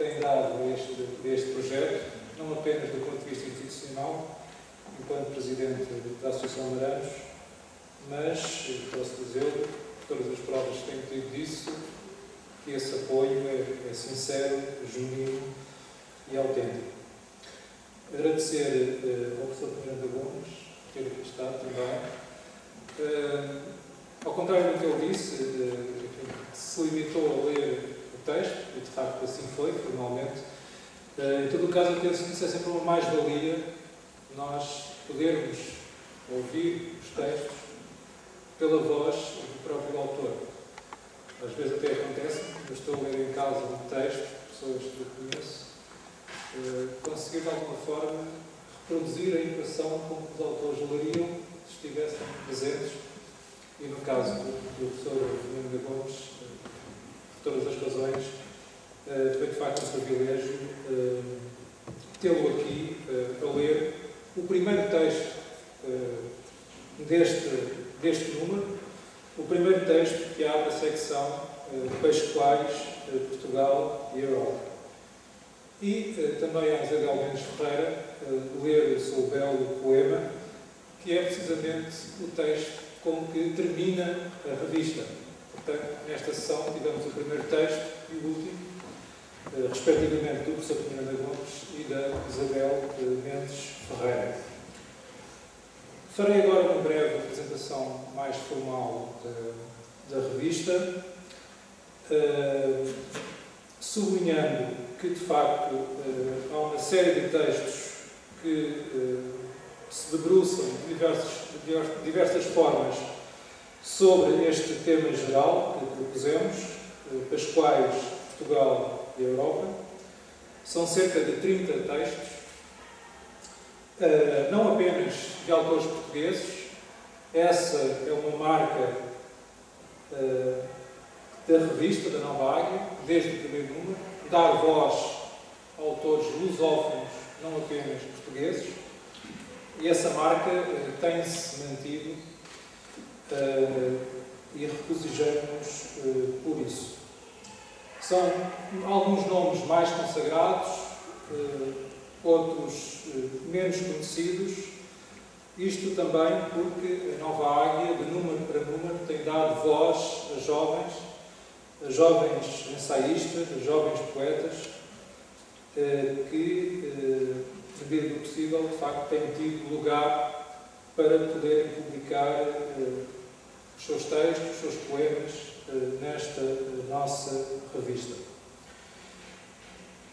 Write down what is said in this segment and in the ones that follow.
tem dado a este projeto, não apenas do ponto de vista institucional, enquanto Presidente da Associação Amarantos, mas, posso dizer, todas as provas que tenho tido disso, que esse apoio é sincero, genuíno e autêntico. Agradecer ao professor Fernando Gomes por ter aqui estado também. Ao contrário do que ele disse, que se limitou a ler o texto, e de facto assim foi, formalmente, em todo o caso, eu penso que isso é sempre uma mais-valia, nós podermos ouvir os textos pela voz do próprio autor. Às vezes até acontece, eu estou a ler em casa um texto, pessoas que eu conheço, conseguir de alguma forma reproduzir a impressão como os autores leriam se estivessem presentes, e no caso do professor Fernando Gomes, por todas as razões, foi de facto um privilégio tê-lo aqui a ler o primeiro texto deste número, o primeiro texto que abre a secção Pascoais, Portugal e Europa. E também a José de Almeida Ferreira ler o seu belo poema, que é precisamente o texto com que termina a revista. Portanto, nesta sessão tivemos o primeiro texto e o último, respectivamente do professor Fernando Gomes e da Isabel Mendes Ferreira. Farei agora uma breve apresentação mais formal da revista, sublinhando que, de facto, há uma série de textos que se debruçam de diversas formas sobre este tema geral que propusemos, Pascoais, Portugal e Europa. São cerca de 30 textos, não apenas de autores portugueses. Essa é uma marca da revista, da Nova Águia, desde o primeiro número, dar voz a autores lusófonos, não apenas portugueses, e essa marca tem-se mantido e regozijamos-nos por isso. São alguns nomes mais consagrados, outros menos conhecidos, isto também porque a Nova Águia, de número para número, tem dado voz a jovens ensaístas, a jovens poetas, que, na medida do possível, de facto, têm tido lugar para poderem publicar os seus textos, os seus poemas, nesta nossa revista.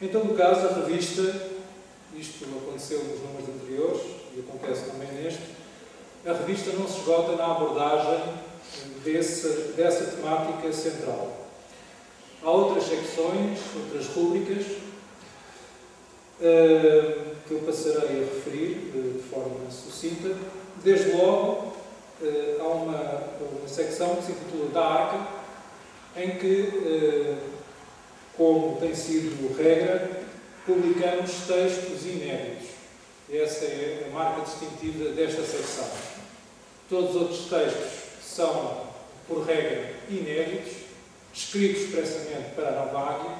Em todo o caso, a revista, isto aconteceu nos números anteriores e acontece também neste, a revista não se esgota na abordagem dessa temática central. Há outras secções, outras rúbricas, que eu passarei a referir de forma sucinta. Desde logo, há uma secção que se intitula Da Arca, em que, como tem sido regra, publicamos textos inéditos. Essa é a marca distintiva desta secção. Todos os outros textos são, por regra, inéditos, escritos expressamente para a Nova Águia.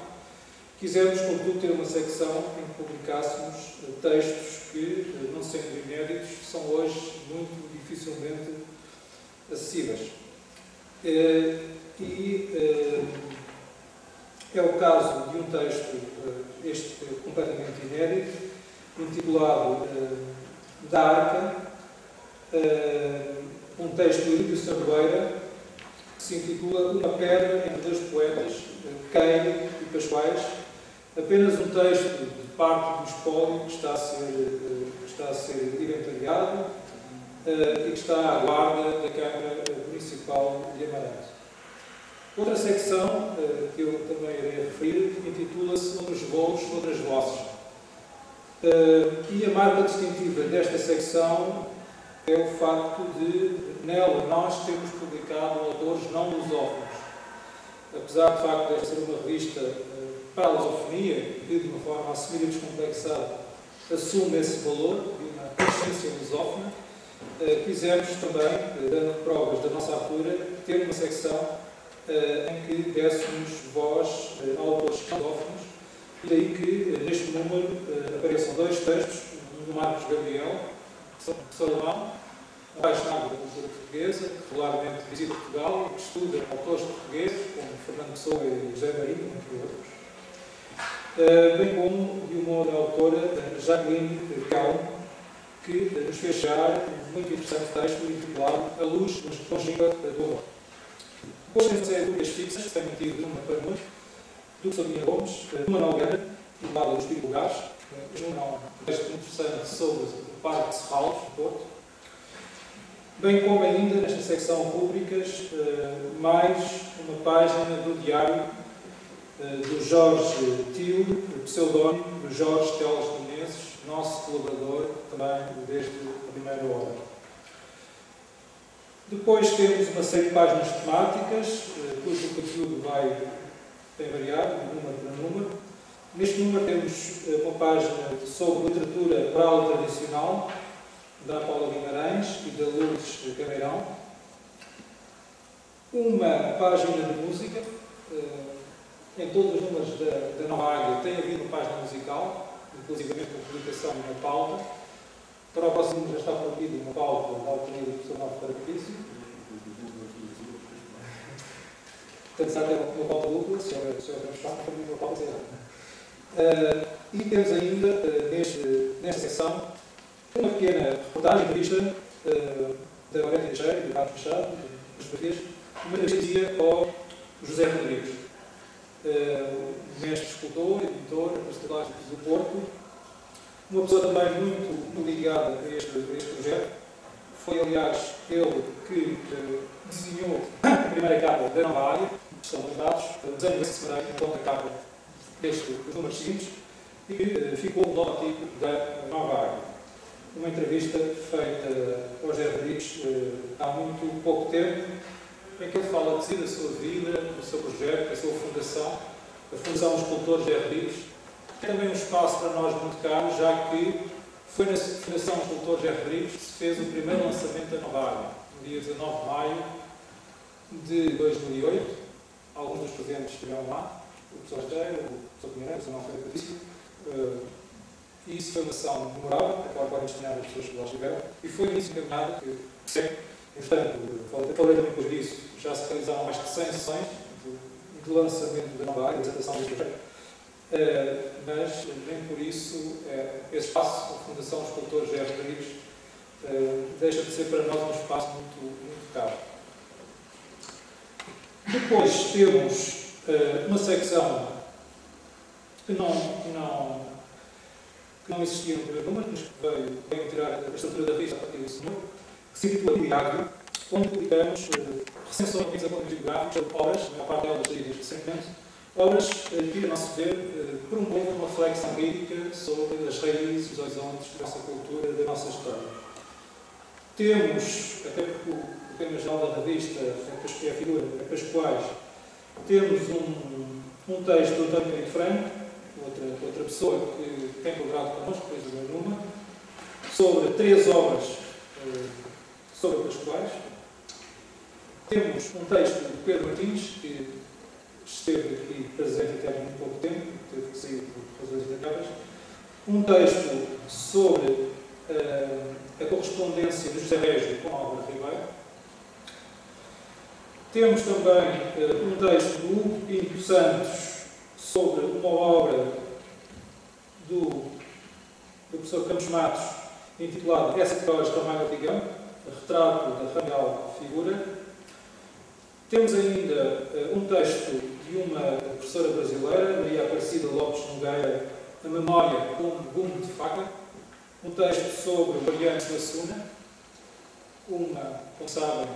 Quisemos, contudo, ter uma secção em que publicássemos textos que, não sendo inéditos, são hoje muito dificilmente acessíveis. É o caso de um texto, este completamente inédito, intitulado Da Arca, um texto do Eurípides Sardoeira, que se intitula Uma Pedra entre dois poetas, Queiro e Pascoais, apenas um texto de parte do espólio que está a ser inventariado e que está à guarda da Câmara Municipal de Amarante. Outra secção, que eu também irei referir, intitula-se Outros Voos, Outras Vozes. E a marca distintiva desta secção é o facto de, nela, nós temos publicado autores não lusófonos. Apesar de facto desta ser uma revista para a lusofonia, que de uma forma assumida e descomplexada assume esse valor de uma consciência lusófona, quisemos também, dando provas da nossa altura, ter uma secção em que dessemos voz a autores lusófonos E daí que, neste número, apareçam dois textos, um do Marcos Gabriel, professor alemão, apaixonado pela cultura portuguesa, que regularmente visita Portugal e que estuda autores portugueses, como Fernando Pessoa e José Marinho, entre outros, bem como de uma outra autora, Jacqueline Calme, que nos fez chegar um muito interessante texto intitulado A Luz nos Congiga do Amor. Depois temos as rubricas fixas, que têm mantido de uma para muito, do professor Guilherme Gomes, do Manuel Gana, intitulado A Luz de Lugares, um texto interessante sobre o Parque de Serralves, no Porto, bem como ainda, nesta secção rúbricas, mais uma página do diário do Jorge Tio, pseudónimo do Jorge Teles Menezes, nosso colaborador também desde a primeira hora. Depois temos uma série de páginas temáticas, cujo conteúdo tem variado de número para número. Neste número temos uma página sobre literatura oral tradicional, da Paula Guimarães e da Lourdes Cameirão. Uma página de música. Em todos os números da Nova Águia tem havido uma página musical, inclusive com a publicação de uma pauta. Para o próximo número já está prometido uma pauta da autoria do professor Novo Caractício. Portanto, será que é uma pauta dupla, se houver espaço, para mim uma pauta zero. E temos ainda, nesta secção, uma pequena reportagem, entrevista da Aurélia Teixeira e do Carlos Machado, dos portugueses, uma entrevista ao José Rodrigues, mestre escultor, editor, pastoral do Porto, uma pessoa também muito ligada a este projeto. Foi, aliás, ele que desenhou a primeira capa da Nova Águia, que estão os dados, desenho esse separei, então a capa dos números seguintes, e que ficou o logotipo da Nova Águia. Uma entrevista feita ao José Rodrigues há muito pouco tempo, em que ele fala de si, da sua vida, do seu projeto, da sua fundação, a Fundação Escultor José Rodrigues, que é também um espaço para nós muito caro, já que foi na Fundação Escultor José Rodrigues que se fez o primeiro lançamento da Nova Águia, no dia 19 de maio de 2008. Alguns dos presentes estiveram lá, o professor Esteira, o professor Pinheiro, o professor Não Ferreira, e isso foi uma ação memorável, a qual podem testemunhar as pessoas que lá estiveram, e foi início de caminhada que, entretanto, falei também depois disso, já se realizaram mais de 100 sessões de lançamento da Nova Águia, de apresentação deste projeto, mas nem por isso esse espaço, a Fundação Escultor José Rodrigues, deixa de ser para nós um espaço muito caro. Depois temos uma secção que não existia no primeiro número, mas que veio tirar a estrutura da revista a partir desse número, que se intitula Diário, onde publicamos recensões bibliográficas sobre obras, a maior parte delas saídas recentemente, obras que, a nosso ver, promovem uma reflexão crítica sobre as raízes, os horizontes da nossa cultura, da nossa história. Temos, até porque o tema geral da revista é a figura de Pascoais, temos um texto do António Carrilho Franco, outra pessoa que tem colaborado connosco, depois do meu número, sobre 3 obras sobre Pascoais. Temos um texto de Pedro Martins, que esteve aqui presente até há muito pouco tempo, teve que sair por razões indicáveis. Um texto sobre a correspondência de José Régio com Álvaro Ribeiro. Temos também um texto do Hugo Pinto Santos sobre uma obra do professor Campos Matos, intitulada Essa que hoje Ramalho Digão, retrato da Ramal Figura. Temos ainda um texto de uma professora brasileira, Maria Aparecida Lopes Nogueira, A Memória com Gume de Faca. Um texto sobre variantes da Suna, como sabem,